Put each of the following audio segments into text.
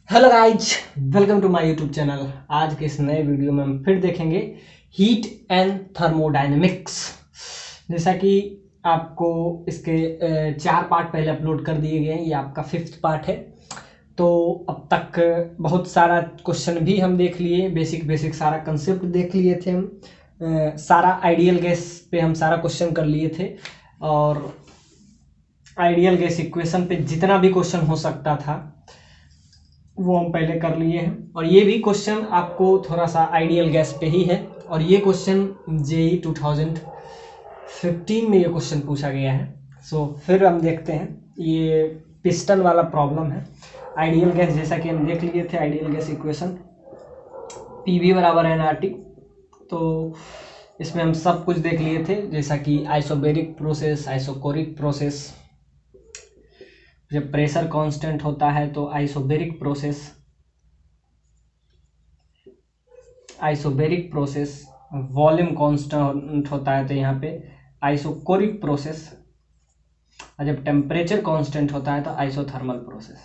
Hello guys, welcome to my YouTube channel. आज के इस नए वीडियो में हम फिर देखेंगे हीट एंड थर्मोडायनेमिक्स। जैसा कि आपको इसके 4 पार्ट पहले अपलोड कर दिए गए हैं, ये आपका 5th पार्ट है। तो अब तक बहुत सारा क्वेश्चन भी हम देख लिए, बेसिक बेसिक सारा कंसेप्ट देख लिए थे हम। सारा आइडियल गैस पे हम सारा क्वेश्चन कर लिए थे, और आइडियल गैस इक्वेशन पे जितना भी क्वेश्चन हो सकता था वो हम पहले कर लिए हैं। और ये भी क्वेश्चन आपको थोड़ा सा आइडियल गैस पे ही है, और ये क्वेश्चन जेई 2015 में ये क्वेश्चन पूछा गया है। सो फिर हम देखते हैं, ये पिस्टन वाला प्रॉब्लम है। आइडियल गैस जैसा कि हम देख लिए थे, आइडियल गैस इक्वेशन पीवी बराबर एनआरटी। तो इसमें हम सब कुछ देख लिए थे, जैसा कि आइसोबेरिक प्रोसेस, आइसोकोरिक प्रोसेस। जब प्रेशर कांस्टेंट होता है तो आइसोबेरिक प्रोसेस, वॉल्यूम कांस्टेंट होता है तो यहाँ पे आइसोकोरिक प्रोसेस, और जब टेम्परेचर कांस्टेंट होता है तो आइसोथर्मल प्रोसेस।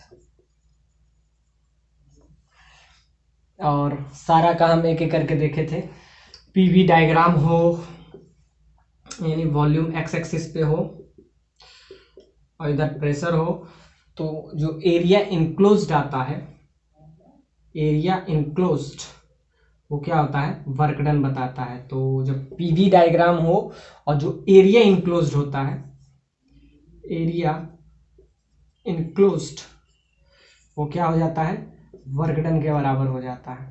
और सारा का हम एक एक करके देखे थे। पीवी डायग्राम हो, यानी वॉल्यूम एक्स एक्सिस पे हो और इधर प्रेशर हो, तो जो एरिया इनक्लोज्ड आता है, एरिया इनक्लोज्ड, वो क्या होता है, वर्क डन बताता है। तो जब पीवी डायग्राम हो और जो एरिया इनक्लोज्ड होता है, एरिया इनक्लोज्ड, वो क्या हो जाता है, वर्क डन के बराबर हो जाता है।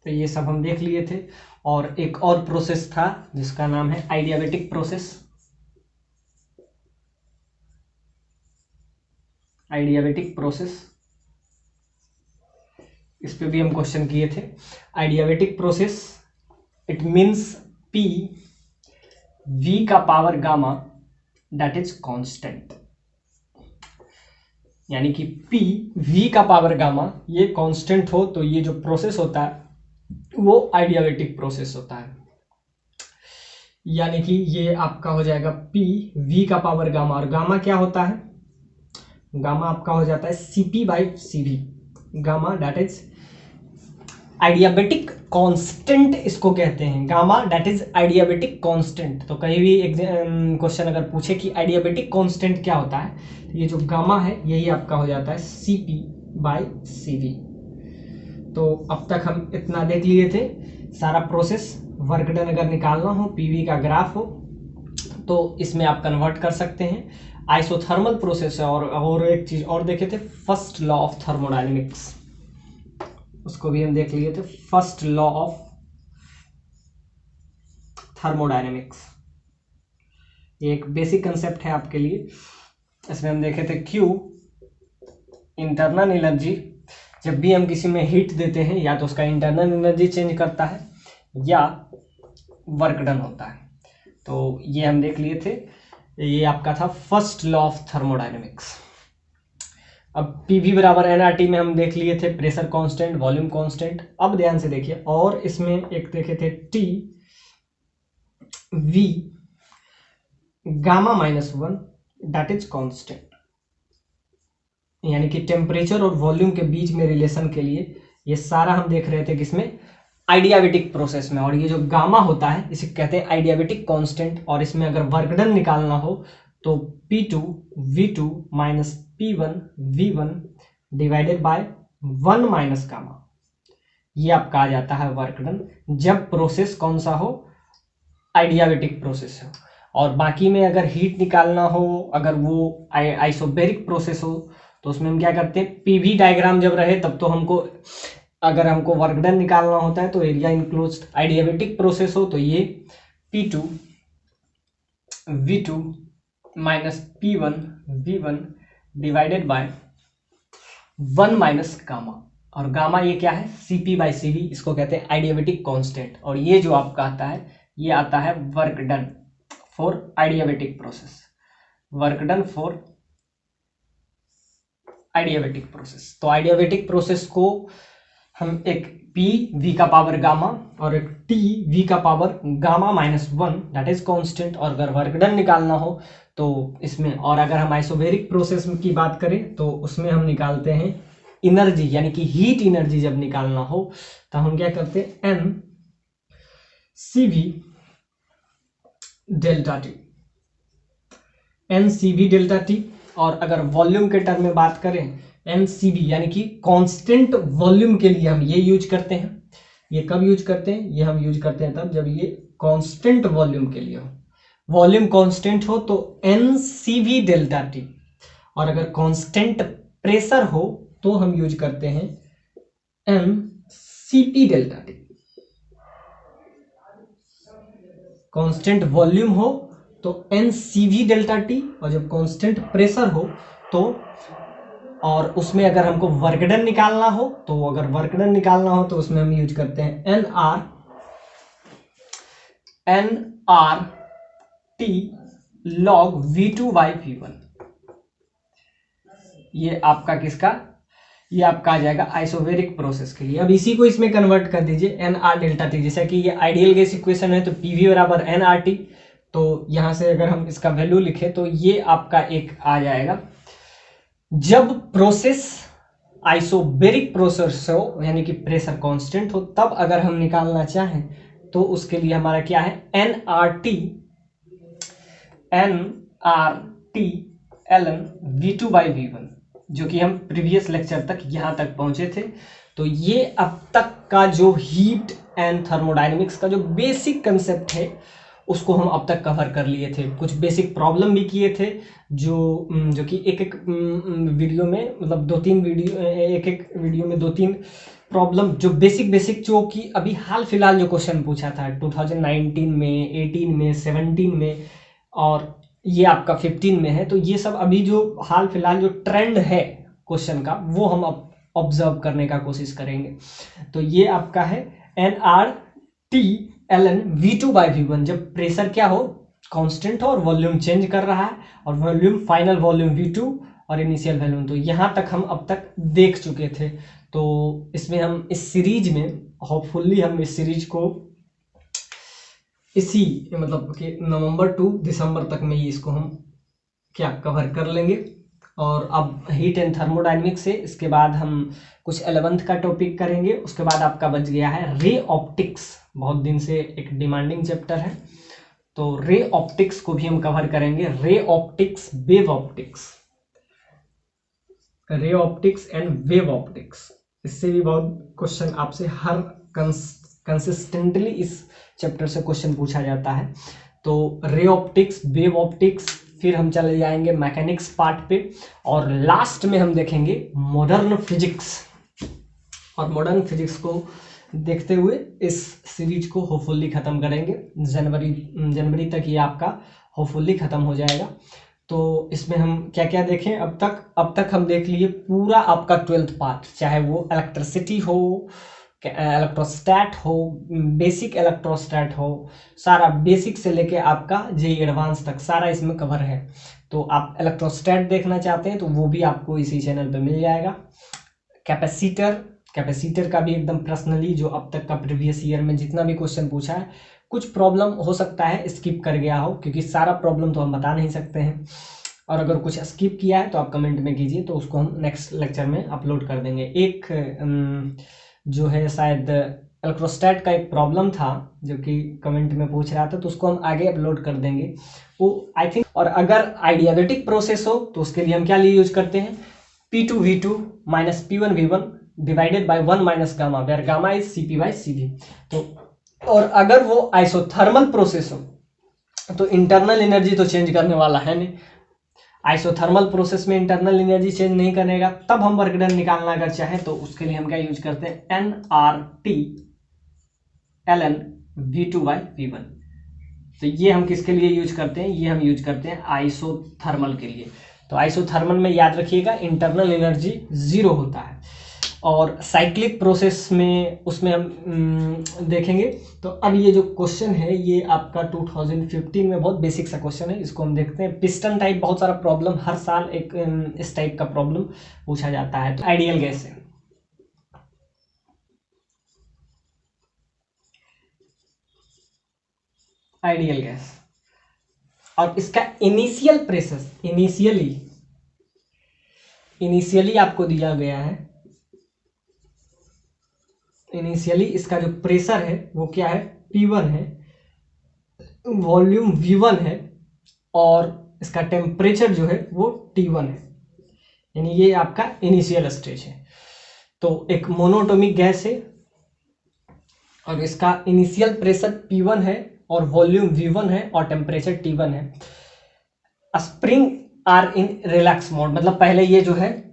तो ये सब हम देख लिए थे। और एक और प्रोसेस था जिसका नाम है आइडियाबेटिक प्रोसेस। आइडियाबेटिक प्रोसेस, इस पे भी हम क्वेश्चन किए थे। Adiabatic process, it means P V का power gamma that is constant, यानी कि पी वी का पावर गामा ये कांस्टेंट हो तो ये जो प्रोसेस होता है वो आइडियाबेटिक प्रोसेस होता है। यानी कि ये आपका हो जाएगा पी वी का पावर गामा, और गामा क्या होता है, गामा आपका हो जाता है CP by CV. Gamma that is adiabatic constant, इसको कहते हैं gamma that is adiabatic constant. तो कहीं भी क्वेश्चन अगर पूछे कि आइडियाबेटिक कांस्टेंट क्या होता है, तो ये जो गामा है यही आपका हो जाता है सीपी बाई सीवी। तो अब तक हम इतना देख लिए थे, सारा प्रोसेस। वर्क डन अगर निकालना हो, पीवी का ग्राफ हो, तो इसमें आप कन्वर्ट कर सकते हैं। आइसोथर्मल प्रोसेस है, और एक चीज और देखे थे, फर्स्ट लॉ ऑफ थर्मोडायनेमिक्स, उसको भी हम देख लिए थे। फर्स्ट लॉ ऑफ थर्मोडायनेमिक्स, ये एक बेसिक कंसेप्ट है आपके लिए। इसमें हम देखे थे क्यू इंटरनल एनर्जी, जब भी हम किसी में हीट देते हैं या तो उसका इंटरनल एनर्जी चेंज करता है या वर्क डन होता है। तो ये हम देख लिए थे, ये आपका था फर्स्ट लॉ ऑफ थर्मोडायनेमिक्स। अब पीवी बराबर एनआरटी में हम देख लिए थे प्रेशर कांस्टेंट, वॉल्यूम कांस्टेंट। अब ध्यान से देखिए, और इसमें एक देखे थे T V gamma -1 that is constant, यानी कि टेम्परेचर और वॉल्यूम के बीच में रिलेशन के लिए ये सारा हम देख रहे थे किसमें, आइडियाबेटिक प्रोसेस में। और ये जो गामा होता है इसे कहते हैं आइडियाबेटिक कांस्टेंट, और इसमें अगर वर्क डन निकालना हो तो P2 V2 minus P1 V1 divided by 1 minus gamma, ये आपका आ जाता है वर्क डन, जब प्रोसेस कौन सा हो, आइडियाबेटिक प्रोसेस हो। और बाकी में अगर हीट निकालना हो, अगर वो आइसोबेरिक प्रोसेस हो, तो उसमें हम क्या करते हैं, पीवी डायग्राम जब रहे तब तो हमको, अगर हमको वर्क डन निकालना होता है तो एरिया इनक्लोज्ड। आइडियाबेटिक प्रोसेस हो तो ये P2 V2 minus P1 V1 divided by 1 minus gamma, और गामा ये क्या है, Cp बाई Cv, इसको कहते हैं आइडियाबेटिक कांस्टेंट। और ये जो आपका आता है, ये आता है work done for adiabatic process, work done for adiabatic process. तो आइडियाबेटिक प्रोसेस को हम एक पी वी का पावर गामा और एक टी वी का power gamma -1 that is constant, और अगर वर्क डन निकालना हो तो इसमें, और अगर हम आइसोबेरिक प्रोसेस की बात करें तो उसमें हम निकालते हैं एनर्जी यानी कि हीट एनर्जी जब निकालना हो तो हम क्या करते हैं, n C V delta T, n C V delta T. और अगर वॉल्यूम के टर्म में बात करें, एन सी वी यानी कि कांस्टेंट वॉल्यूम के लिए हम ये यूज करते हैं। ये कब यूज करते हैं, ये हम यूज करते हैं तब जब ये कांस्टेंट वॉल्यूम के लिए हो, वॉल्यूम कांस्टेंट हो तो n C V delta T. और अगर कांस्टेंट प्रेशर हो तो हम यूज करते हैं M C P delta T. Constant volume हो तो n C V delta T, और जब कांस्टेंट प्रेशर हो तो, और उसमें अगर हमको वर्क डन निकालना हो तो, अगर वर्क डन निकालना हो तो उसमें हम यूज करते हैं n R T log V2 by V1। ये आपका किसका, ये आपका आ जाएगा आइसोबेरिक प्रोसेस के लिए। अब इसी को इसमें कन्वर्ट कर दीजिए एन आर डेल्टा टी, जैसा कि ये आइडियल गैस इक्वेशन है तो पीवी बराबर एन आर टी। तो यहां से अगर हम इसका वैल्यू लिखें तो ये आपका एक आ जाएगा, जब प्रोसेस आइसोबेरिक प्रोसेस हो यानी कि प्रेशर कांस्टेंट हो, तब अगर हम निकालना चाहें तो उसके लिए हमारा क्या है, n R T l n V2 by V1, जो कि हम प्रीवियस लेक्चर तक यहां तक पहुंचे थे। तो ये अब तक का जो हीट एंड थर्मोडायनेमिक्स का जो बेसिक कंसेप्ट है उसको हम अब तक कवर कर लिए थे। कुछ बेसिक प्रॉब्लम भी किए थे जो कि एक एक वीडियो में, मतलब दो तीन वीडियो, एक एक वीडियो में 2-3 प्रॉब्लम जो बेसिक जो कि अभी हाल फिलहाल जो क्वेश्चन पूछा था 2019 में, 18 में, 17 में और ये आपका 15 में है। तो ये सब अभी जो हाल फिलहाल जो ट्रेंड है क्वेश्चन का वो हम अब ऑब्जर्व करने का कोशिश करेंगे। तो ये आपका है n R T l n V2 by V1, जब प्रेशर क्या हो, कांस्टेंट हो और वॉल्यूम चेंज कर रहा है, और वॉल्यूम फाइनल वॉल्यूम V2 और इनिशियल वॉल्यूम। तो यहाँ तक हम अब तक देख चुके थे। तो इसमें हम इस सीरीज में होपफुली हम इस सीरीज को इसी मतलब कि नवंबर टू दिसंबर तक में ही इसको हम क्या कवर कर लेंगे। और अब हीट एंड थर्मोडायनेमिक्स से इसके बाद हम कुछ 11th का टॉपिक करेंगे। उसके बाद आपका बच गया है रे ऑप्टिक्स, बहुत दिन से एक डिमांडिंग चैप्टर है। तो रे ऑप्टिक्स को भी हम कवर करेंगे, ray optics, wave optics, ray optics and wave optics. इससे भी बहुत क्वेश्चन आपसे हर कंसिस्टेंटली इस चैप्टर से क्वेश्चन पूछा जाता है। तो रे ऑप्टिक्स, वेव ऑप्टिक्स, फिर हम चले जाएंगे मैकेनिक्स पार्ट पे, और लास्ट में हम देखेंगे मॉडर्न फिजिक्स। और मॉडर्न फिजिक्स को देखते हुए इस सीरीज को होपफुली खत्म करेंगे। जनवरी तक ये आपका होपफुली खत्म हो जाएगा। तो इसमें हम क्या क्या देखें, अब तक हम देख लिए पूरा आपका 12th पार्ट, चाहे वो इलेक्ट्रिसिटी हो, इलेक्ट्रोस्टैट हो, बेसिक इलेक्ट्रोस्टैट हो, सारा बेसिक से लेके आपका जेई एडवांस तक सारा इसमें कवर है। तो आप इलेक्ट्रोस्टैट देखना चाहते हैं तो वो भी आपको इसी चैनल पे मिल जाएगा। कैपेसिटर का भी एकदम पर्सनली जो अब तक का प्रीवियस ईयर में जितना भी क्वेश्चन पूछा है, कुछ प्रॉब्लम हो सकता है स्किप कर गया हो, क्योंकि सारा प्रॉब्लम तो हम बता नहीं सकते हैं। और अगर कुछ स्किप किया है तो आप कमेंट में कीजिए, तो उसको हम नेक्स्ट लेक्चर में अपलोड कर देंगे। एक जो है शायद इलेक्ट्रोस्टैट का एक प्रॉब्लम था जो कि कमेंट में पूछ रहा था, तो उसको हम आगे अपलोड कर देंगे वो आई थिंक। और अगर आइडियाबेटिक प्रोसेस हो तो उसके लिए हम क्या यूज करते हैं, P2 V2 minus P1 V1 divided by 1 minus gamma, where gamma is CP by CV। तो और अगर वो आइसोथर्मल प्रोसेस हो तो इंटरनल एनर्जी तो चेंज करने वाला है नहीं, आइसोथर्मल प्रोसेस में इंटरनल एनर्जी चेंज नहीं करेगा। तब हम वर्क डन निकालना अगर चाहें तो उसके लिए हम क्या यूज करते हैं, nRT ln V2 by V1। तो ये हम किसके लिए यूज करते हैं, ये हम यूज करते हैं आइसोथर्मल के लिए। तो आइसोथर्मल में याद रखिएगा इंटरनल एनर्जी 0 होता है। और साइक्लिक प्रोसेस में उसमें हम देखेंगे। तो अब ये जो क्वेश्चन है ये आपका 2015 में बहुत बेसिक सा क्वेश्चन है, इसको हम देखते हैं। पिस्टन टाइप बहुत सारा प्रॉब्लम हर साल एक इस टाइप का प्रॉब्लम पूछा जाता है। तो आइडियल गैस है, आइडियल गैस, और इसका इनिशियल प्रेशर इनिशियली आपको दिया गया है इनिशियली इसका जो प्रेशर है वो क्या है, P1 है, वॉल्यूम V1 है, और इसका टेम्परेचर जो है वो T1 है। यानी ये आपका इनिशियल स्टेज है। तो एक मोनोटोमिक गैस है और इसका इनिशियल प्रेशर P1 है और वॉल्यूम V1 है और टेम्परेचर T1 है। Spring are in relax mode, मतलब पहले ये जो है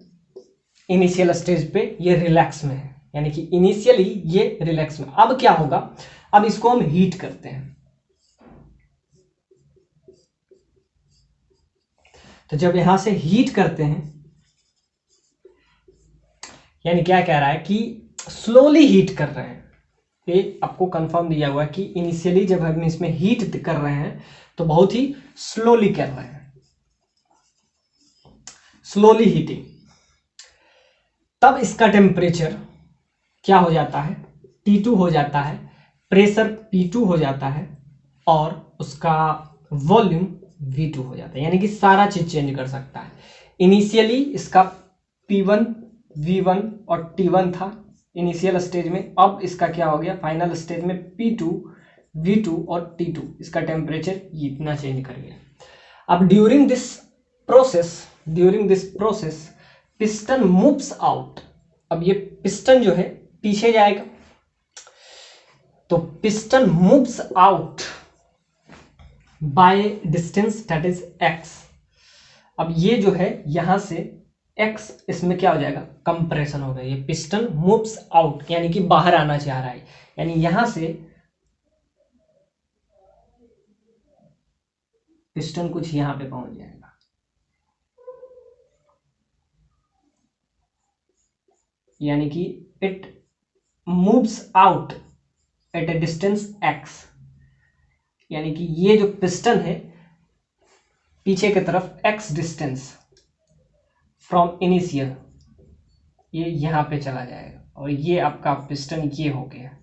इनिशियल स्टेज पे ये रिलैक्स में है, यानी कि इनिशियली ये रिलैक्स में। अब क्या होगा, अब इसको हम हीट करते हैं। तो जब यहां से हीट करते हैं, यानी क्या कह रहा है कि स्लोली हीट कर रहे हैं। ये आपको कंफर्म दिया हुआ है कि इनिशियली जब हम इसमें हीट कर रहे हैं तो बहुत ही स्लोली कर रहे हैं, स्लोली हीटिंग। तब इसका टेम्परेचर क्या हो जाता है, T2 हो जाता है, प्रेशर P2 हो जाता है और उसका वॉल्यूम V2 हो जाता है। यानी कि सारा चीज चेंज कर सकता है। इनिशियली इसका P1, V1 और T1 था इनिशियल स्टेज में, अब इसका क्या हो गया, फाइनल स्टेज में P2, V2 और T2, इसका टेम्परेचर इतना चेंज कर गया। अब during this process piston moves out. अब ये पिस्टन जो है पीछे जाएगा, तो piston moves out by distance that is x। अब ये जो है यहां से x, इसमें क्या हो जाएगा, कंप्रेशन हो गया। ये पिस्टन मूव्स आउट यानी कि बाहर आना चाह रहा है, यानी यहां से पिस्टन कुछ यहां पे पहुंच जाएगा। यानी कि it moves out at a distance x। यानी कि ये जो पिस्टन है पीछे की तरफ x डिस्टेंस फ्रॉम इनिशियल, ये यहां पे चला जाएगा और ये आपका पिस्टन ये हो गया।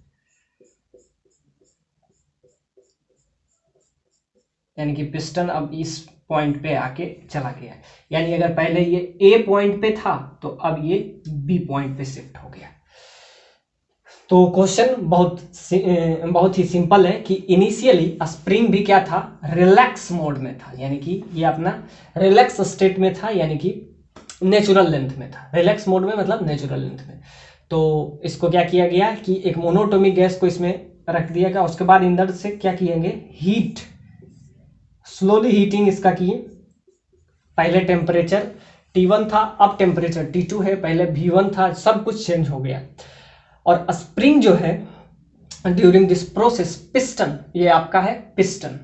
यानी कि पिस्टन अब इस पॉइंट पे आके चला गया। यानी अगर पहले ये A पॉइंट पे था तो अब ये B पॉइंट पे शिफ्ट हो गया। तो क्वेश्चन बहुत ही सिंपल है कि इनिशियली स्प्रिंग भी क्या था, रिलैक्स मोड में था। यानी कि ये अपना रिलैक्स स्टेट में था, यानी कि नेचुरल लेंथ में था। रिलैक्स मोड में मतलब नेचुरल लेंथ में। तो इसको क्या किया गया कि एक मोनोटोमिक गैस को इसमें रख दिया गया। उसके बाद अंदर से क्या किएंगे, हीट, स्लोली हीटिंग इसका किए। पहले टेम्परेचर T1 था, अब टेम्परेचर T2 है, पहले V1 था, सब कुछ चेंज हो गया। और स्प्रिंग जो है ड्यूरिंग दिस प्रोसेस पिस्टन, ये आपका है पिस्टन,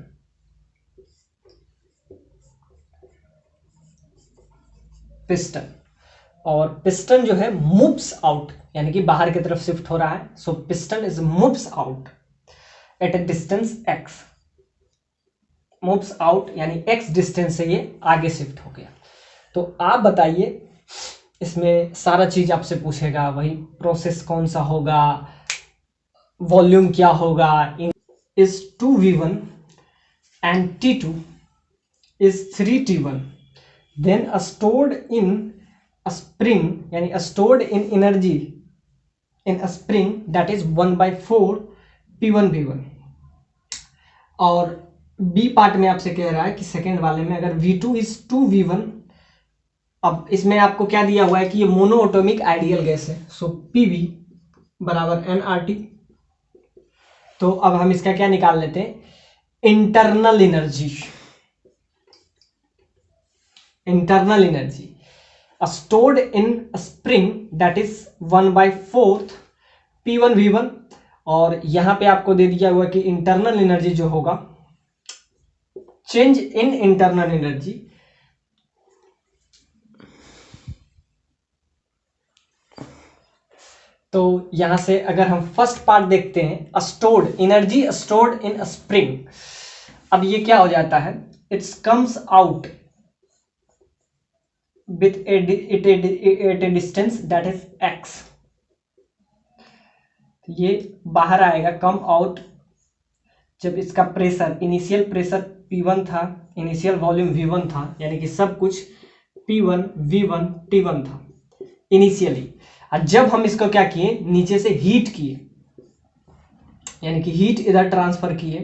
और पिस्टन जो है मूव्स आउट यानी कि बाहर की तरफ शिफ्ट हो रहा है। So piston is moves out at a distance x। Moves out यानी x डिस्टेंस से ये आगे शिफ्ट हो गया। तो आप बताइए, इसमें सारा चीज आपसे पूछेगा, वही प्रोसेस कौन सा होगा, वॉल्यूम क्या होगा, is 2v1 and T2 is 3T1, then stored in a spring, यानी stored in energy in a spring that is 1/4 P1V1। और B पार्ट में आपसे कह रहा है कि सेकेंड वाले में अगर V2 is 2V1, अब इसमें आपको क्या दिया हुआ है कि ये मोनोएटॉमिक आइडियल गैस है। सो PV बराबर nRT। तो अब हम इसका क्या निकाल लेते हैं, internal energy stored in a spring that is 1/4 P1V1। और यहां पे आपको दे दिया हुआ कि इंटरनल एनर्जी जो होगा, चेंज इन इंटरनल एनर्जी, तो यहां से अगर हम फर्स्ट पार्ट देखते हैं, stored energy stored in spring. अब ये क्या हो जाता है, it's comes out with at a distance that is x। ये बाहर आएगा, कम आउट, जब इसका प्रेशर, इनिशियल प्रेशर P1 था, इनिशियल वॉल्यूम V1 था, यानी कि सब कुछ P1 V1 T1 था इनिशियली। और जब हम इसको क्या किए, नीचे से हीट किए, यानी कि हीट इधर ट्रांसफर किए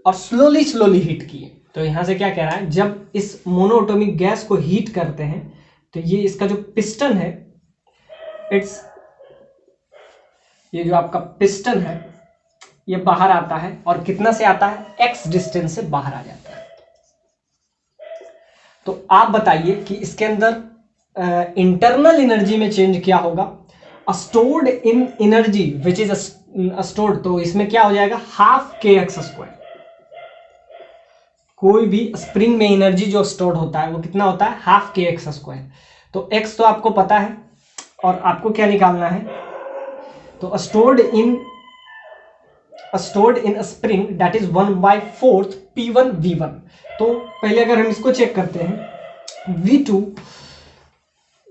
और स्लोली स्लोली हीट किए। तो यहां से क्या कह रहा है, जब इस मोनोएटॉमिक गैस को हीट करते हैं तो ये इसका जो पिस्टन है, ये जो आपका पिस्टन है ये बाहर आता है, और कितना से आता है, x डिस्टेंस से बाहर आ जाता है। तो आप बताइए कि इसके अंदर इंटरनल एनर्जी में चेंज क्या होगा। Stored in energy which is stored, तो इसमें क्या हो जाएगा, हाफ के एक्स स्क्वायर। कोई भी स्प्रिंग में एनर्जी जो स्टोर्ड होता है वो कितना होता है, हाफ के एक्स स्क्वायर। तो x तो आपको पता है, और आपको क्या निकालना है, तो stored in spring that is 1/4 P1 V1। तो पहले अगर हम इसको चेक करते हैं V2,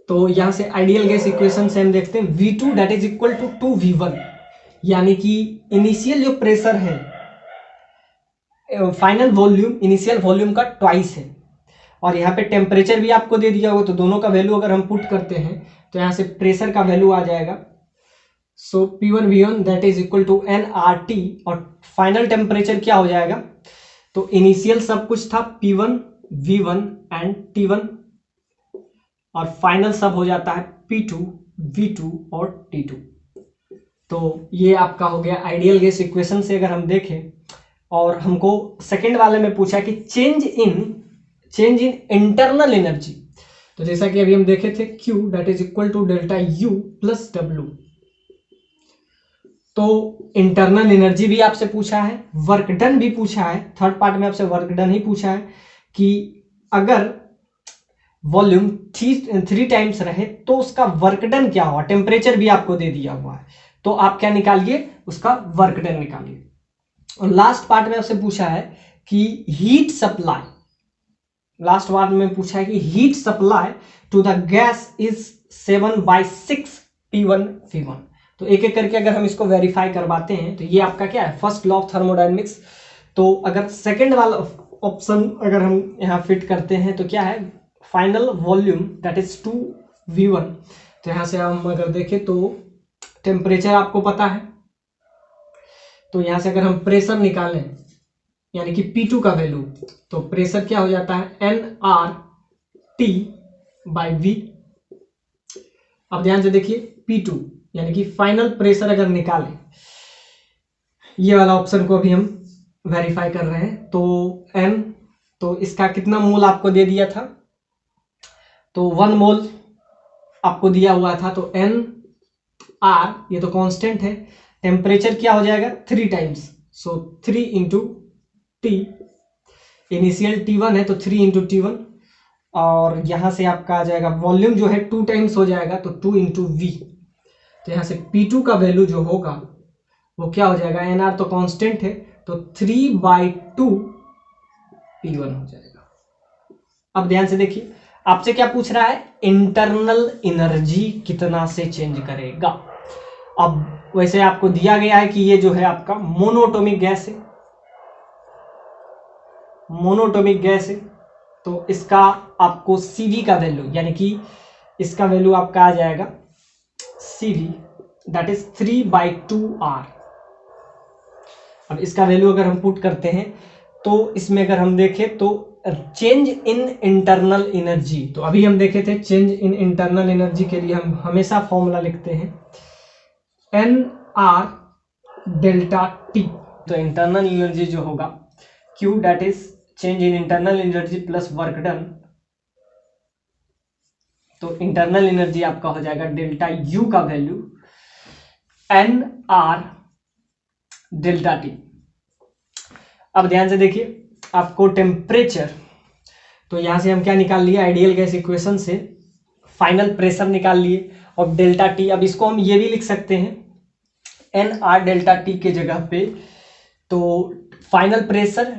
तो यहां से आइडियल गैस इक्वेशन से हम देखते हैं V2 that is equal to 2V1, यानी कि इनिशियल जो प्रेशर है, फाइनल वॉल्यूम इनिशियल वॉल्यूम का ट्वाइस है, और यहाँ पे टेम्परेचर भी आपको दे दिया होगा। तो दोनों का वैल्यू अगर हम पुट करते हैं तो यहाँ से प्रेशर का वैल्यू आ जाएगा, so P1 V1 that is equal to nRT, और फाइनल टेम्परेचर क्या हो जाएगा, तो इनिशियल सब कुछ था P1 V1 एंड T1, और फाइनल सब हो जाता है P2 V2 और T2। तो ये आपका हो गया आइडियल गैस इक्वेशन से अगर हम देखें। और हमको सेकेंड वाले में पूछा कि चेंज इन इंटरनल एनर्जी, तो जैसा कि अभी हम देखे थे Q that is equal to delta U plus W। तो इंटरनल एनर्जी भी आपसे पूछा है, वर्क डन भी पूछा है, थर्ड पार्ट में आपसे वर्क डन ही पूछा है कि अगर वॉल्यूम 3 टाइम्स रहे तो उसका वर्क डन क्या हुआ, टेम्परेचर भी आपको दे दिया हुआ है, तो आप क्या निकालिए, उसका वर्क डन निकालिए। और लास्ट पार्ट में आपसे पूछा है कि हीट सप्लाई, लास्ट पार्ट में पूछा है कि heat supply to the gas is 7/6 P1 V1। तो एक एक करके अगर हम इसको वेरीफाई करवाते हैं तो ये आपका क्या है, फर्स्ट लॉ ऑफ थर्मोडायनेमिक्स। तो अगर सेकंड वाला ऑप्शन अगर हम यहाँ फिट करते हैं तो क्या है, final volume that is 2V1। तो यहाँ से हम अगर देखें तो टेम्परेचर आपको पता है, तो यहां से अगर हम प्रेशर निकालें यानी कि P2 का वैल्यू, तो प्रेशर क्या हो जाता है, nRT/V। अब ध्यान से देखिए P2 यानी कि फाइनल प्रेशर अगर निकालें, ये वाला ऑप्शन को अभी हम वेरीफाई कर रहे हैं, तो N, तो इसका कितना मोल आपको दे दिया था, तो 1 मोल आपको दिया हुआ था, तो nR ये तो कांस्टेंट है, टेम्परेचर क्या हो जाएगा 3 टाइम्स, सो 3 इंटू T, इनिशियल T1 है तो 3 इंटू T1, और यहां से आपका आ जाएगा वॉल्यूम जो है 2 टाइम्स हो जाएगा तो 2 इंटू V। तो यहां से P2 का वैल्यू जो होगा वो क्या हो जाएगा, nR तो कांस्टेंट है तो 3/2 P1 हो जाएगा। अब ध्यान से देखिए आपसे क्या पूछ रहा है, इंटरनल एनर्जी कितना से चेंज करेगा। अब वैसे आपको दिया गया है कि ये जो है आपका मोनोएटॉमिक गैस है, मोनोएटॉमिक गैस है, तो इसका आपको CV का वैल्यू यानी कि इसका वैल्यू आपका आ जाएगा CV दैट इज 3/2R। अब इसका वैल्यू अगर हम पुट करते हैं तो इसमें अगर हम देखें तो चेंज इन इंटरनल एनर्जी, तो अभी हम देखे थे चेंज इन इंटरनल एनर्जी के लिए हम हमेशा फॉर्मूला लिखते हैं nR डेल्टा T। तो इंटरनल एनर्जी जो होगा Q that is change in internal energy plus work done, तो इंटरनल एनर्जी आपका हो जाएगा डेल्टा U का वैल्यू nR डेल्टा T। अब ध्यान से देखिए आपको टेम्परेचर, तो यहां से हम क्या निकाल लिए, आइडियल गैस इक्वेशन से फाइनल प्रेशर निकाल लिए, और डेल्टा T, अब इसको हम ये भी लिख सकते हैं nR डेल्टा T के जगह पे, तो फाइनल प्रेशर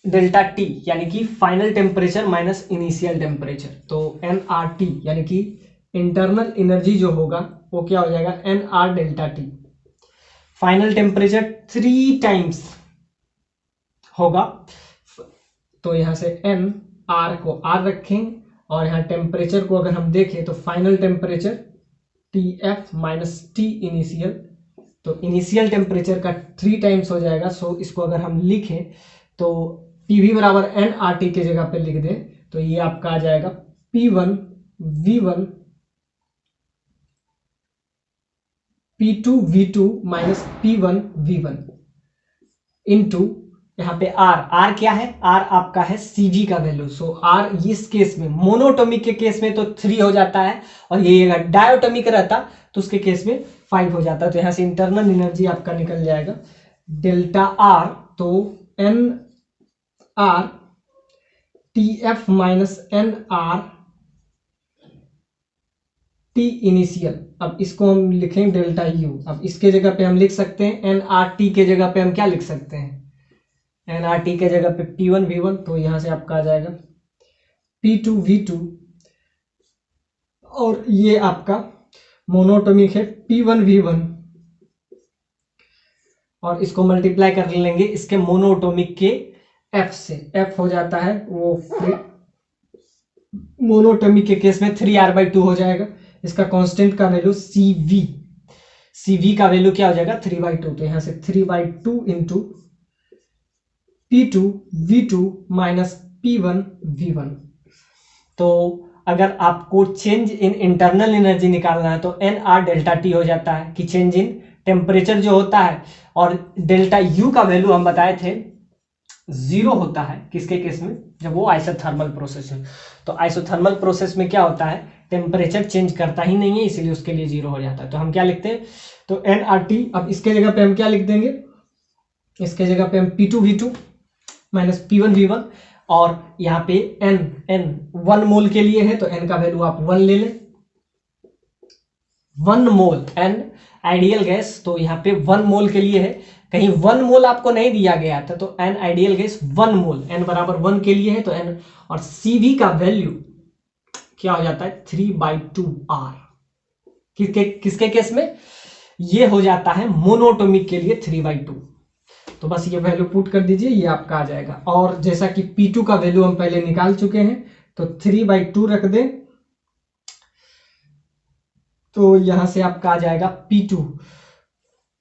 डेल्टा T यानी कि final temperature minus initial temperature, तो nRT यानी कि इंटरनल एनर्जी जो होगा वो क्या हो जाएगा, nR delta T। Final temperature 3 times होगा, तो यहां से nR को R रखें, और यहाँ टेम्परेचर को अगर हम देखें तो final temperature TF minus T initial, तो इनिशियल टेम्परेचर का 3 टाइम्स हो जाएगा। सो इसको अगर हम लिखें तो PV बराबर nRT के जगह पे लिख दें तो ये आपका आ जाएगा P1 V1 P2 V2 minus P1 V1 into यहाँ पे R क्या है? R आपका है CV का वैल्यू। सो R इस केस में मोनोटोमिक के केस में तो 3 हो जाता है, और ये अगर डायोटोमिक रहता तो उसके केस में 5 हो जाता। तो यहाँ से इंटरनल एनर्जी आपका निकल जाएगा डेल्टा R, तो n R T F minus n R T initial. अब इसको हम लिखेंगे डेल्टा यू। अब इसके जगह पे हम लिख सकते हैं एन आर टी के जगह पे हम क्या लिख सकते हैं? एन आर टी के जगह पे P1 V1, तो यहां से आपका आ जाएगा P2 V2, और ये आपका मोनोटोमिक है P1 V1, और इसको मल्टीप्लाई कर लेंगे इसके मोनोटोमिक के F से। F हो जाता है वो मोनोटोमिक के केस में 3R/2 हो जाएगा। इसका कांस्टेंट का वैल्यू CV का वैल्यू क्या हो जाएगा? 3/2। तो यहां से 3/2 into P2 V2 minus P1 V1। तो अगर आपको चेंज इन इंटरनल एनर्जी निकालना है तो NR डेल्टा T हो जाता है कि चेंज इन टेम्परेचर जो होता है, और डेल्टा U का वैल्यू हम बताए थे 0 होता है किसके केस में? जब वो आइसोथर्मल प्रोसेस है। तो आइसोथर्मल प्रोसेस में क्या होता है? टेम्परेचर चेंज करता ही नहीं है, इसीलिए उसके लिए 0 हो जाता है। तो हम क्या लिखते हैं? तो nRT। अब इसके जगह पे हम क्या लिख देंगे? इसके जगह पे हम P2 V2 minus P1 V1, और यहाँ पे n 1 मोल के लिए है तो n का वैल्यू आप 1 ले लें। 1 मोल n आइडियल गैस, तो यहाँ पे 1 मोल के लिए है। कहीं 1 मोल आपको नहीं दिया गया था तो n आइडियल गैस 1 मोल, n बराबर 1 के लिए है तो n, और CV का वैल्यू क्या हो जाता है? 3/2R। किसके केस में? ये हो जाता है मोनोटोमिक के लिए 3/2। तो बस ये वैल्यू पुट कर दीजिए, ये आपका आ जाएगा। और जैसा कि P2 का वैल्यू हम पहले निकाल चुके हैं तो 3/2 रख दें, तो यहां से आपका आ जाएगा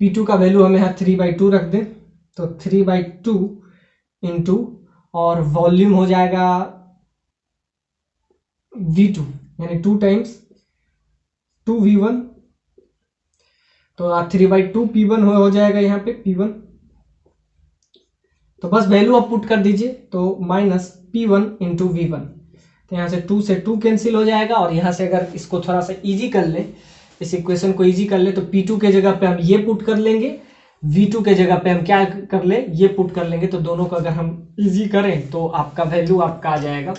P2 का वैल्यू हम यहाँ 3/2 रख दें तो 3/2 इंटू, और वॉल्यूम हो जाएगा V2 यानी 2 टाइम्स 2V1, तो 3/2 P1 हो जाएगा यहाँ पे P1। तो बस वैल्यू आप पुट कर दीजिए तो माइनस P1 इंटू V1। तो यहाँ से 2 से 2 कैंसिल हो जाएगा, और यहाँ से अगर इसको थोड़ा सा इजी कर ले, इस इक्वेशन को इजी कर ले, तो P2 के जगह पे हम ये पुट कर लेंगे, V2 के जगह पे हम क्या कर ले? ये पुट कर लेंगे। तो दोनों को अगर हम इजी करें तो आपका वैल्यू आपका आ जाएगा,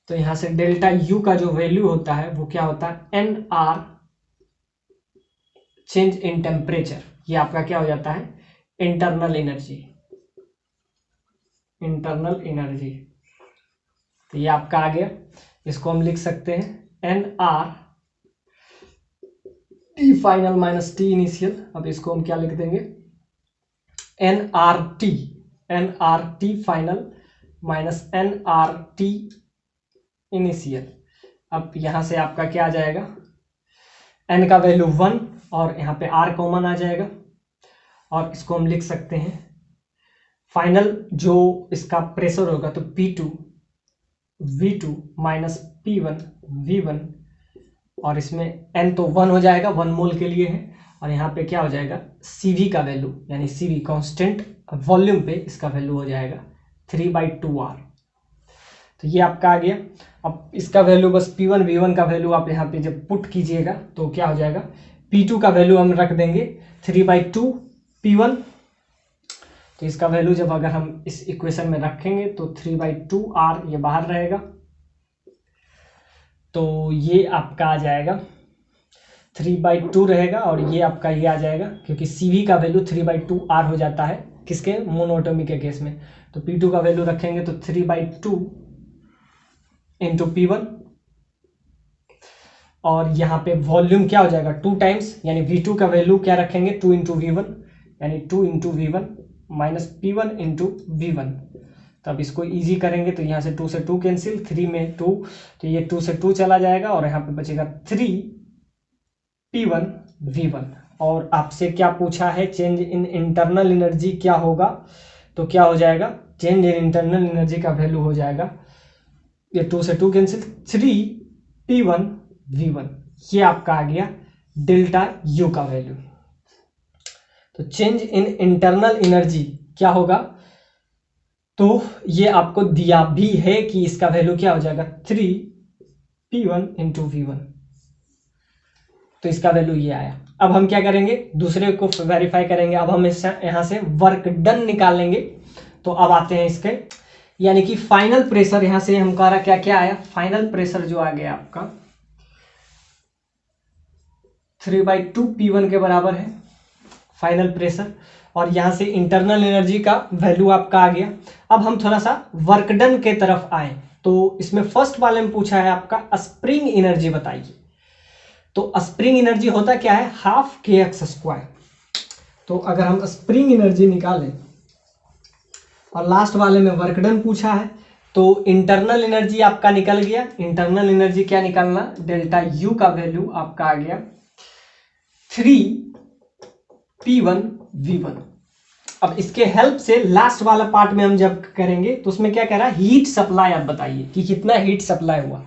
तो यहाँ से डेल्टा U का जो वैल्यू होता है वो क्या होता है? NR change in temperature. ये आपका क्या हो जाता है? Internal energy. तो ये आपका आ गया। इसको हम लिख सकते हैं NR T final minus T initial. अब इसको हम क्या लिख देंगे? NRT final minus NRT initial. अब यहां से आपका क्या आ जाएगा? n का वैल्यू 1, और यहाँ पे R कॉमन आ जाएगा, और इसको हम लिख सकते हैं फाइनल जो इसका प्रेशर होगा तो P2 V2 minus P1 V1, और इसमें n तो 1 हो जाएगा, 1 मोल के लिए है, और यहाँ पे क्या हो जाएगा? CV का वैल्यू, यानी CV कांस्टेंट वॉल्यूम पे इसका वैल्यू हो जाएगा 3/2R। तो ये आपका आ गया। अब इसका वैल्यू बस P1 V1 का वैल्यू आप यहाँ पे जब पुट कीजिएगा तो क्या हो जाएगा? P2 का वैल्यू हम रख देंगे 3/2 P1। तो इसका वैल्यू जब अगर हम इस इक्वेशन में रखेंगे तो 3/2R ये बाहर रहेगा, तो ये आपका आ जाएगा 3/2 रहेगा, और ये आपका ये आ जाएगा क्योंकि CV का वैल्यू 3/2R हो जाता है किसके? मोनोटोमिक के केस में। तो P2 का वैल्यू रखेंगे तो 3/2 इंटू P1, और यहाँ पे वॉल्यूम क्या हो जाएगा? 2 टाइम्स, यानी V2 का वैल्यू क्या रखेंगे? 2 इंटू V1, यानी 2 into V1 minus P1 into V1। तो अब इसको इजी करेंगे तो यहाँ से 2 से 2 कैंसिल, 3 में 2, तो ये 2 से 2 चला जाएगा, और यहाँ पे बचेगा 3 P1 V1। और आपसे क्या पूछा है, चेंज इन इंटरनल एनर्जी क्या होगा, तो क्या हो जाएगा, चेंज इन इंटरनल एनर्जी का वैल्यू हो जाएगा, ये 2 से 2 कैंसिल, 3P1 V1। ये आपका आ गया डेल्टा यू का वैल्यू। तो चेंज इन इंटरनल एनर्जी क्या होगा, तो ये आपको दिया भी है कि इसका वैल्यू क्या हो जाएगा, 3P1 इंटू V1। तो इसका वैल्यू ये आया। अब हम क्या करेंगे, दूसरे को वेरीफाई करेंगे। अब हम यहां से वर्क डन निकाल लेंगे। तो अब आते हैं इसके, यानी कि फाइनल प्रेशर, यहां से हमारा क्या क्या आया, फाइनल प्रेशर जो आ गया आपका 3/2 P1 के बराबर है फाइनल प्रेशर। और यहां से इंटरनल एनर्जी का वैल्यू आपका आ गया। अब हम थोड़ा सा वर्क डन के तरफ आए। तो इसमें फर्स्ट वाले में पूछा है आपका स्प्रिंग एनर्जी बताइए। तो स्प्रिंग एनर्जी होता क्या है, हाफ kx²। तो अगर हम स्प्रिंग एनर्जी निकालें और लास्ट वाले में वर्क डन पूछा है, तो इंटरनल एनर्जी आपका निकल गया। इंटरनल एनर्जी क्या निकालना, डेल्टा यू का वैल्यू आपका आ गया 3P1 V1। अब इसके हेल्प से लास्ट वाला पार्ट में हम जब करेंगे तो उसमें क्या कह रहा है, हीट सप्लाई आप बताइए कि कितना हीट सप्लाई हुआ।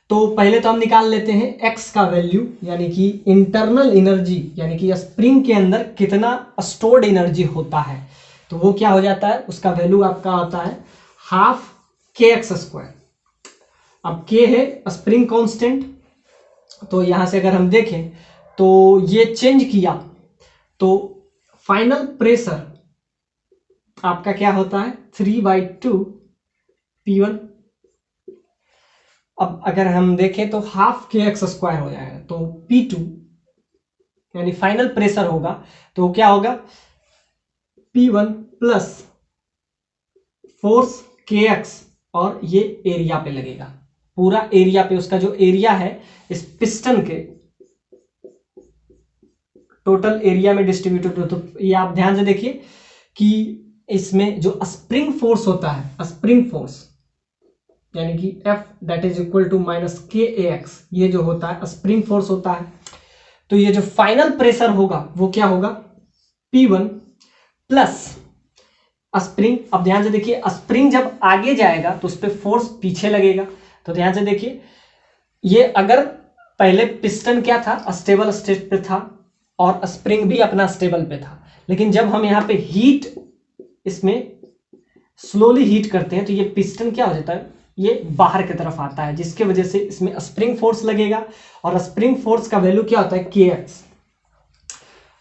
तो पहले तो हम निकाल लेते हैं x का वैल्यू, यानी कि इंटरनल एनर्जी, यानी कि स्प्रिंग के अंदर कितना स्टोर्ड एनर्जी होता है। तो वो क्या हो जाता है, उसका वैल्यू आपका आता है हाफ kx²। अब k है स्प्रिंग कांस्टेंट। तो यहां से अगर हम देखें तो ये चेंज किया तो फाइनल प्रेशर आपका क्या होता है 3/2 P1। अब अगर हम देखें तो हाफ kx² हो जाएगा। तो P2 यानी फाइनल प्रेशर होगा, तो क्या होगा P1 प्लस फोर्स kx, और ये एरिया पे लगेगा, पूरा एरिया पे, उसका जो एरिया है इस पिस्टन के टोटल एरिया में डिस्ट्रीब्यूटेड हो। तो ये आप ध्यान से देखिए कि इसमें जो स्प्रिंग फोर्स होता है, स्प्रिंग फोर्स यानी कि F that is equal to minus KAX, ये जो होता है स्प्रिंग फोर्स होता है। तो ये जो फाइनल प्रेशर होगा वो क्या होगा P1 प्लस स्प्रिंग। अब ध्यान से देखिए, स्प्रिंग जब आगे जाएगा तो उस पर फोर्स पीछे लगेगा। तो ध्यान से देखिए, ये अगर पहले पिस्टन क्या था, स्टेबल स्टेट पे था और स्प्रिंग भी अपना स्टेबल पे था, लेकिन जब हम यहाँ पे हीट, इसमें स्लोली हीट करते हैं तो ये पिस्टन क्या हो जाता है, ये बाहर की तरफ आता है, जिसके वजह से इसमें स्प्रिंग फोर्स लगेगा। और स्प्रिंग फोर्स का वैल्यू क्या होता है KX।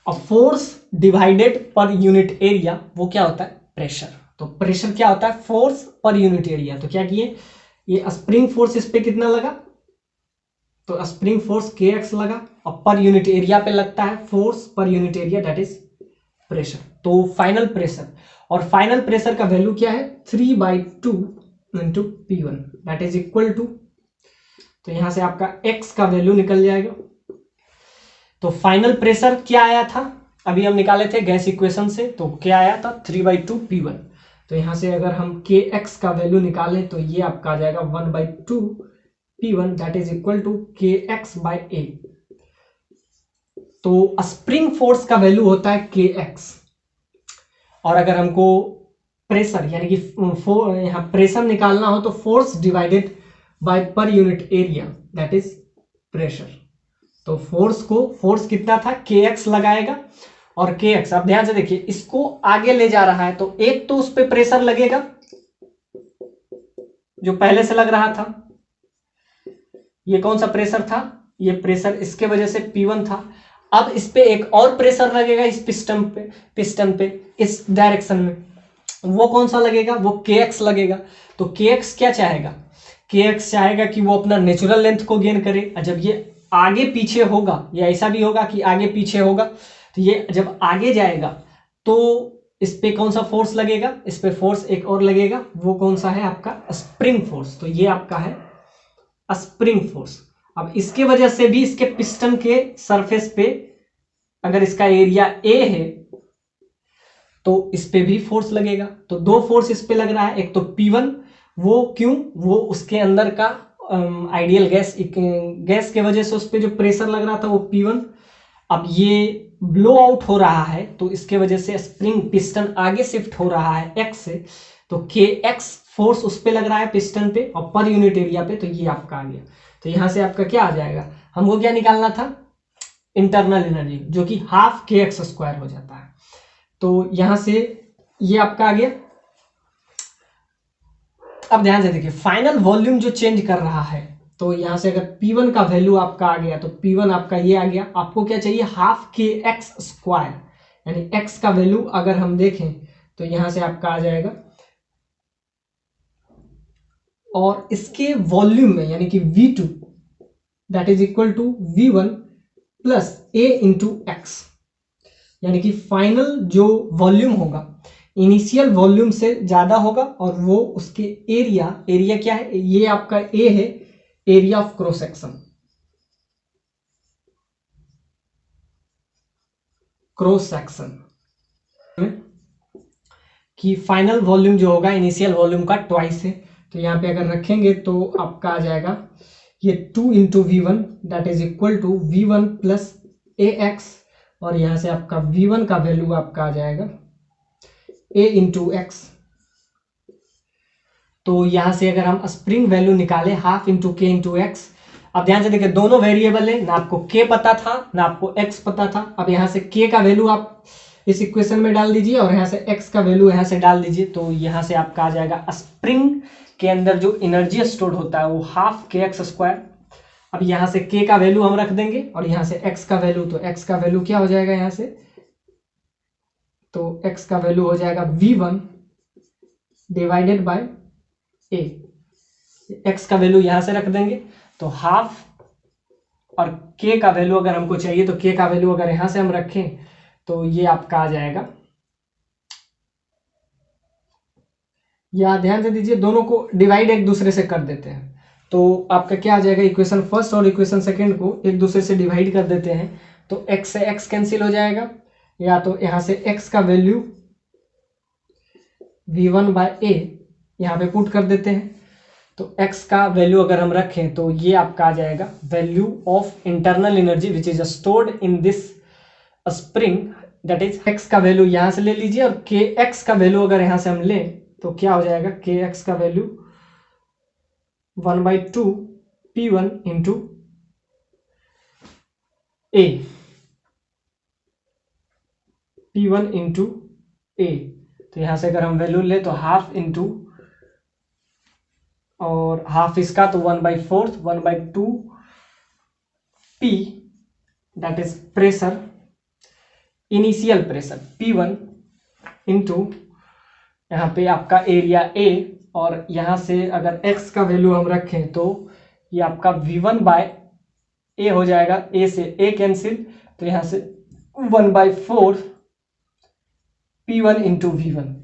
और फोर्स डिवाइडेड पर यूनिट एरिया वो क्या होता है, प्रेशर। तो प्रेशर क्या होता है, फोर्स पर यूनिट एरिया। तो क्या किए, ये स्प्रिंग फोर्स इस पे कितना लगा, तो स्प्रिंग फोर्स KX लगा, और पर यूनिट एरिया पे लगता है force per unit area that is pressure. तो फाइनल प्रेशर, और फाइनल प्रेशर का वैल्यू क्या है 3/2 into P1 that is equal to, तो यहां से आपका x का वैल्यू निकल जाएगा। तो फाइनल प्रेशर क्या आया था, अभी हम निकाले थे गैस इक्वेशन से, तो क्या आया था 3/2 P1। तो यहां से अगर हम KX का वैल्यू निकालें तो ये आपका आ जाएगा 1/2 P1 that is equal to KX/A। तो स्प्रिंग फोर्स का वैल्यू होता है KX, और अगर हमको प्रेशर यानी कि यहाँ प्रेशर निकालना हो तो फोर्स डिवाइडेड बाय पर unit area that is pressure. तो फोर्स कितना था KX लगाएगा, और KX आप ध्यान से देखिए इसको आगे ले जा रहा है, तो एक तो उस पर प्रेशर लगेगा जो पहले से लग रहा था, ये कौन सा प्रेशर था, ये प्रेशर इसके वजह से P1 था। अब इस पे एक और प्रेशर लगेगा इस पिस्टन पे इस डायरेक्शन में, वो कौन सा लगेगा, वो KX लगेगा। तो KX क्या चाहेगा, KX चाहेगा कि वो अपना नेचुरल लेंथ को गेन करे। और जब ये आगे पीछे होगा, या ऐसा भी होगा कि आगे पीछे होगा, तो ये जब आगे जाएगा तो इस पे कौन सा फोर्स लगेगा, इस पे फोर्स एक और लगेगा, वो कौन सा है आपका स्प्रिंग फोर्स। तो ये आपका है स्प्रिंग फोर्स। अब इसके वजह से भी इसके पिस्टन के सरफेस पे अगर इसका एरिया A है तो इस पे भी फोर्स लगेगा। तो दो फोर्स इस पे लग रहा है, एक तो P1, वो क्यों, वो उसके अंदर का आइडियल गैस के वजह से उस पे जो प्रेशर लग रहा था वो P1, अब ये ब्लो आउट हो रहा है तो इसके वजह से स्प्रिंग पिस्टन आगे शिफ्ट हो रहा है एक्स से, तो के एक्स फोर्स उस पर लग रहा है पिस्टन पे और पर यूनिट एरिया पे, तो ये आपका आ गया। तो यहां से आपका क्या आ जाएगा, हमको क्या निकालना था, इंटरनल एनर्जी, जो कि हाफ के एक्स स्क्वायर हो जाता है। तो यहां से ये आपका आ गया। अब ध्यान से देखिए फाइनल वॉल्यूम जो चेंज कर रहा है, तो यहां से अगर P1 का वैल्यू आपका आ गया तो P1 आपका ये आ गया। आपको क्या चाहिए, हाफ के एक्स स्क्वायर, यानी x का वैल्यू अगर हम देखें तो यहां से आपका आ जाएगा, और इसके वॉल्यूम में यानी कि V2 that is equal to V1 plus A into X, यानी कि फाइनल जो वॉल्यूम होगा इनिशियल वॉल्यूम से ज्यादा होगा, और वो उसके एरिया क्या है, ये आपका ए है, एरिया ऑफ क्रॉस सेक्शन, कि फाइनल वॉल्यूम जो होगा इनिशियल वॉल्यूम का ट्वाइस है। तो यहां पे अगर रखेंगे तो आपका आ जाएगा ये 2 into V1 that is equal to V1 plus AX, और यहां से आपका V1 का वैल्यू आपका आ जाएगा A इंटू एक्स। तो यहां से अगर हम स्प्रिंग वैल्यू निकाले हाफ इंटू के इंटू एक्स, अब ध्यान से देखिए दोनों वेरिएबल है, ना आपको के पता था ना आपको एक्स पता था। अब यहां से के का वैल्यू आप इस इक्वेशन में डाल दीजिए और यहां से एक्स का वैल्यू यहां से डाल दीजिए, तो यहां से आपका आ जाएगा स्प्रिंग के अंदर जो एनर्जी स्टोर होता है वो हाफ के एक्स स्क्वायर। अब यहां से के का वैल्यू हम रख देंगे और यहां से एक्स का वैल्यू, तो एक्स का वैल्यू क्या हो जाएगा यहां से, तो एक्स का वैल्यू हो जाएगा V1 डिवाइडेड बाय ए, एक्स का वैल्यू यहां से रख देंगे तो हाफ, और के का वैल्यू अगर हमको चाहिए तो के का वैल्यू अगर यहां से हम रखें तो ये आपका आ जाएगा, या ध्यान से दीजिए दोनों को डिवाइड एक दूसरे से कर देते हैं, तो आपका क्या आ जाएगा, इक्वेशन फर्स्ट और इक्वेशन सेकंड को एक दूसरे से डिवाइड कर देते हैं तो x से x कैंसिल हो जाएगा, या तो यहां से x का वैल्यू V1 बाय ए यहां पे पुट कर देते हैं, तो x का वैल्यू अगर हम रखें तो ये आपका आ जाएगा value of internal energy which is stored in this spring, that is x का वैल्यू यहां से ले लीजिए, और kx का वैल्यू अगर यहां से हम लें तो क्या हो जाएगा, kx का वैल्यू 1/2 P1 इंटू ए, P1 इंटू ए, तो यहां से अगर हम वैल्यू ले तो हाफ इंटू, और हाफ इसका तो 1/4 1/2 P that is pressure, initial pressure P1 into यहाँ पे आपका एरिया A, और यहाँ से अगर x का वैल्यू हम रखें तो ये आपका V1 बाय ए हो जाएगा, a से a कैंसिल, तो यहाँ से 1/4 P1 into V1।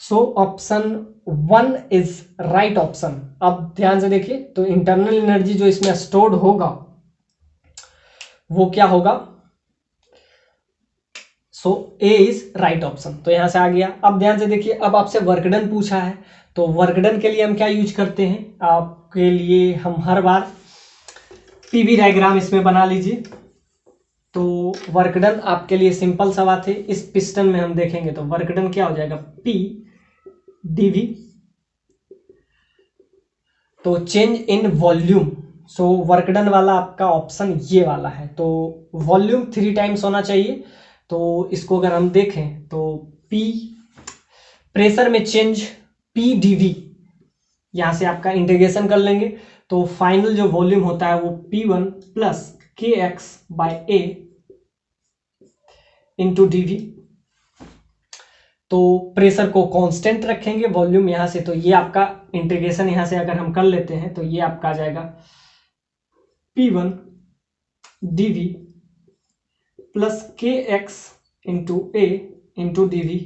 So option 1 is right option. अब ध्यान से देखिए तो इंटरनल एनर्जी जो इसमें स्टोर्ड होगा वो क्या होगा, सो ए इज राइट ऑप्शन, तो यहां से आ गया। अब ध्यान से देखिए अब आपसे वर्क डन पूछा है, तो वर्क डन के लिए हम क्या यूज करते हैं, आपके लिए हम हर बार पीवी डायग्राम इसमें बना लीजिए। तो वर्क डन आपके लिए सिंपल सा बात है, इस पिस्टन में हम देखेंगे तो वर्क डन क्या हो जाएगा, P dV, तो change in volume, so work done वाला आपका ऑप्शन ये वाला है, तो वॉल्यूम 3 टाइम्स होना चाहिए। तो इसको अगर हम देखें तो P प्रेशर में चेंज P dV, यहां से आपका इंटीग्रेशन कर लेंगे तो फाइनल जो वॉल्यूम होता है वो P1 plus KX by A into dV। तो प्रेशर को कांस्टेंट रखेंगे वॉल्यूम यहां से, तो ये आपका इंटीग्रेशन यहां से अगर हम कर लेते हैं तो ये आपका आ जाएगा P1 dV plus KX into A into dV।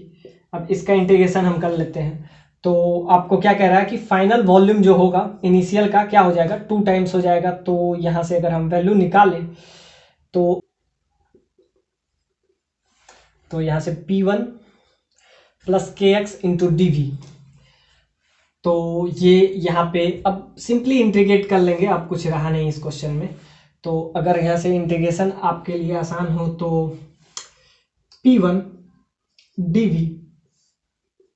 अब इसका इंटीग्रेशन हम कर लेते हैं तो आपको क्या कह रहा है कि फाइनल वॉल्यूम जो होगा इनिशियल का क्या हो जाएगा, 2 टाइम्स हो जाएगा। तो यहां से अगर हम वैल्यू निकालें तो यहां से P1 plus KX into dV, तो ये यहाँ पे अब सिंपली इंटीग्रेट कर लेंगे, अब कुछ रहा नहीं इस क्वेश्चन में, तो अगर यहाँ से इंटीग्रेशन आपके लिए आसान हो तो P1 dV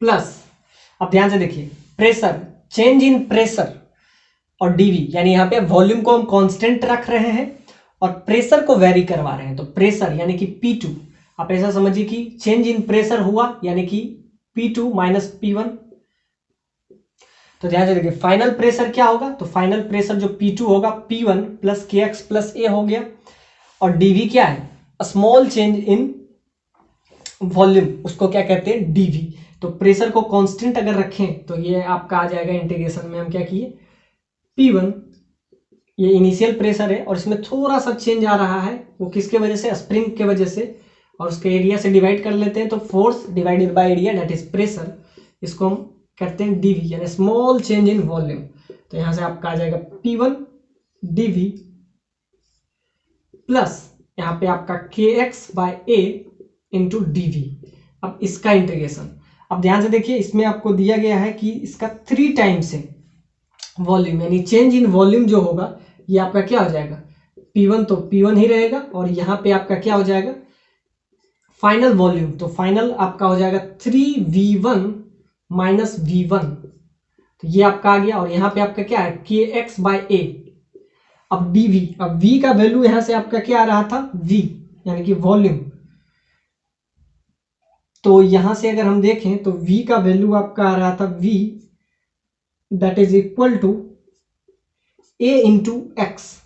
प्लस, अब ध्यान से देखिए, प्रेशर, चेंज इन प्रेशर और dV, यानी यहाँ पे वॉल्यूम को हम कांस्टेंट रख रहे हैं और प्रेशर को वेरी करवा रहे हैं। तो प्रेशर यानी कि P2, आप ऐसा समझिए कि चेंज इन प्रेशर हुआ यानी कि P2 माइनस P1। तो ध्यान से देखिए फाइनल प्रेशर क्या होगा, तो फाइनल प्रेशर जो P2 होगा P1 plus KX plus A हो गया, और dV क्या है, स्मॉल चेंज इन वॉल्यूम, उसको क्या कहते हैं, dV। तो प्रेशर को कांस्टेंट अगर रखें तो ये आपका आ जाएगा, इंटीग्रेशन में हम क्या किए, P1 ये इनिशियल प्रेशर है और इसमें थोड़ा सा चेंज आ रहा है, वो किसके वजह से, स्प्रिंग के वजह से, और उसके एरिया से डिवाइड कर लेते हैं, तो force divided by area that is pressure, इसको हम करते हैं dV, यानी स्मॉल चेंज इन वॉल्यूम। तो यहां से आपका आ जाएगा P1 dV प्लस यहाँ पे आपका KX by A into dV। अब इसका इंटीग्रेशन, अब ध्यान से देखिए इसमें आपको दिया गया है कि इसका 3 टाइम्स है वॉल्यूम, यानी चेंज इन वॉल्यूम जो होगा ये आपका क्या हो जाएगा, P1 तो P1 ही रहेगा, और यहाँ पे आपका क्या हो जाएगा, फाइनल वॉल्यूम, तो फाइनल आपका हो जाएगा 3V1 माइनस V1, तो ये आपका आ गया, और यहाँ पे आपका क्या है, KX बाय A। अब dV, अब V का वैल्यू यहाँ से आपका क्या आ रहा था, V यानी कि वॉल्यूम, तो यहां से अगर हम देखें तो V का वैल्यू आपका आ रहा था V that is equal to A into X,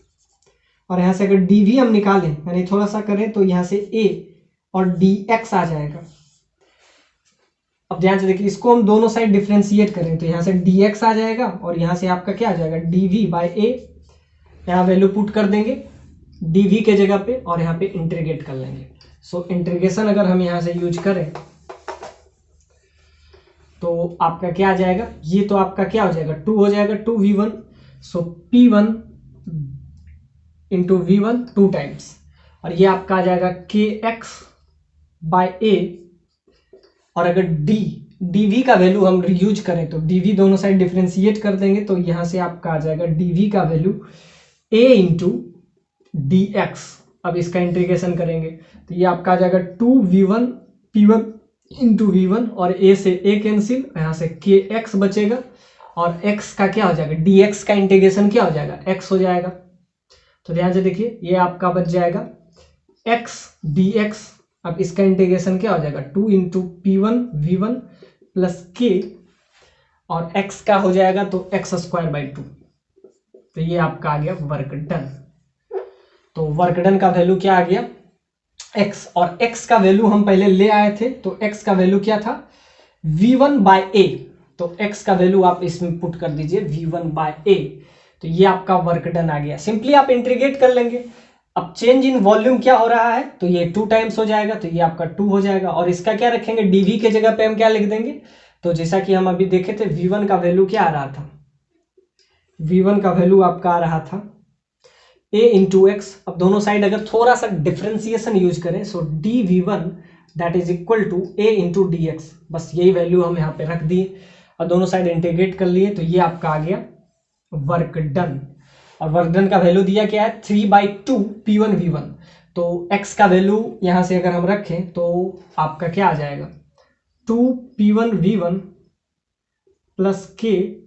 और यहां से अगर dV हम निकालें यानी थोड़ा सा करें तो यहां से A और dx आ जाएगा। अब ध्यान से देखिए इसको हम दोनों साइड डिफ्रेंशिएट करें तो यहां से dx आ जाएगा, और यहां से आपका क्या आ जाएगा, dV बाय A, यहाँ वैल्यू पुट कर देंगे dV के जगह पे और यहाँ पे इंटीग्रेट कर लेंगे। सो इंटीग्रेशन अगर हम यहाँ से यूज करें तो आपका क्या आ जाएगा, ये तो आपका क्या हो जाएगा, 2 हो जाएगा, 2V1, सो P1 इंटू V1 2 टाइम्स, और ये आपका आ जाएगा KX बाय A, और अगर dV का वैल्यू हम यूज करें तो dV दोनों साइड डिफ्रेंशिएट कर देंगे, तो यहां से आपका आ जाएगा dV का वैल्यू A इंटू dx। अब इसका इंटीग्रेशन करेंगे तो ये आपका आ जाएगा 2V1 P1 इंटू V1, और A से A कैंसिल, यहाँ से KX बचेगा, और X का क्या हो जाएगा, dx का इंटीग्रेशन क्या हो जाएगा, X हो जाएगा। तो ध्यान से देखिए ये आपका बच जाएगा X dx, अब इसका इंटीग्रेशन क्या हो जाएगा, 2 into P1 V1 plus K, और X का हो जाएगा तो x स्क्वायर बाई 2। तो ये आपका आ गया वर्क डन। तो वर्क डन का वैल्यू क्या आ गया, x, और x का वैल्यू हम पहले ले आए थे, तो x का वैल्यू क्या था, V1 बाय A, तो x का वैल्यू आप इसमें पुट कर दीजिए V1 बाय A, तो ये आपका वर्क डन आ गया। सिंपली आप इंटीग्रेट कर लेंगे। अब चेंज इन वॉल्यूम क्या हो रहा है, तो ये 2 टाइम्स हो जाएगा, तो ये आपका 2 हो जाएगा, और इसका क्या रखेंगे, dV के जगह पे हम क्या लिख देंगे, तो जैसा कि हम अभी देखे थे V1 का वैल्यू क्या आ रहा था, V1 का वैल्यू आपका आ रहा था A इंटू एक्स। अब दोनों साइड अगर थोड़ा सा डिफ्रेंसिएशन यूज करें, so dV1 that is equal to A into D X, बस यही वैल्यू हम यहाँ पे रख दिए और दोनों साइड इंटीग्रेट कर लिए, तो ये आपका आ गया वर्क डन। और वर्क डन का वैल्यू दिया क्या है, 3/2 P1 V1, तो x का वैल्यू यहाँ से अगर हम रखें तो आपका क्या आ जाएगा, 2 P1 V1 प्लस K,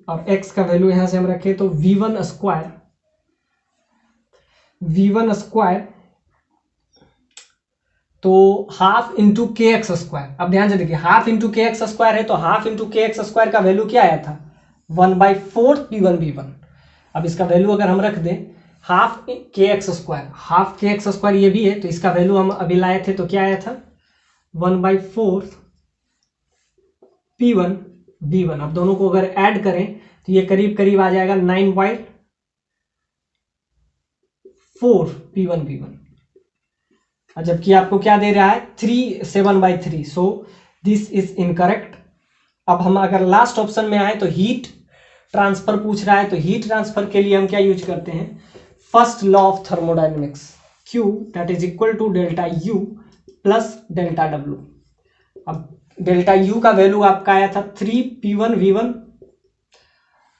और x का वैल्यू यहाँ से हम रखें तो V1 स्क्वायर तो हाफ इंटू के एक्स स्क्वायर। अब ध्यान से देखिए हाफ इंटू के एक्स स्क्वायर है, तो हाफ इंटू के एक्स स्क्वायर का वैल्यू क्या आया था, 1/4 P1 V1। अब इसका वैल्यू अगर हम रख दें हाफ के एक्स स्क्वायर, हाफ के एक्स स्क्वायर ये भी है, तो इसका वैल्यू हम अभी लाए थे तो क्या आया था, 1/4 P1 V1। अब दोनों को अगर ऐड करें तो ये करीब करीब आ जाएगा 9/4 P1 V1, जबकि आपको क्या दे रहा है 7/3, सो दिस इज इनकरेक्ट। अब हम अगर लास्ट ऑप्शन में आए तो हीट ट्रांसफर पूछ रहा है, तो हीट ट्रांसफर के लिए हम क्या यूज करते हैं, first law of thermodynamics, Q that is equal to delta U plus delta W। अब डेल्टा U का वैल्यू आपका आया था 3 P1 V1,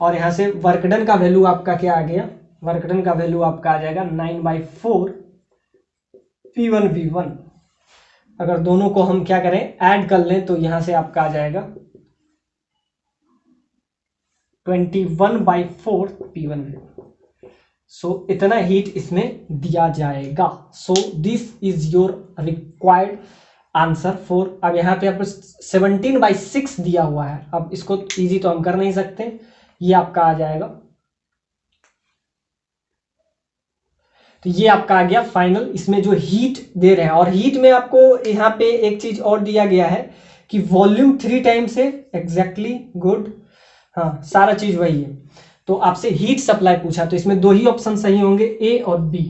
और यहां से वर्क डन का वैल्यू आपका क्या आ गया वर्क डन का वैल्यू आपका आ जाएगा 9/4 P1V1। अगर दोनों को हम क्या करें, ऐड कर लें, तो यहां से आपका आ जाएगा 21/4 P1V1। सो इतना हीट इसमें दिया जाएगा। So this is your required answer for. अब यहाँ पे आपको 17/6 दिया हुआ है। अब इसको इजी तो हम कर नहीं सकते, ये आपका आ जाएगा, तो ये आपका आ गया फाइनल। इसमें जो हीट दे रहे हैं, और हीट में आपको यहाँ पे एक चीज और दिया गया है कि वॉल्यूम 3 टाइम्स है। एग्जैक्टली, गुड, हाँ सारा चीज वही है। तो आपसे हीट सप्लाई पूछा, तो इसमें दो ही ऑप्शन सही होंगे, ए और बी।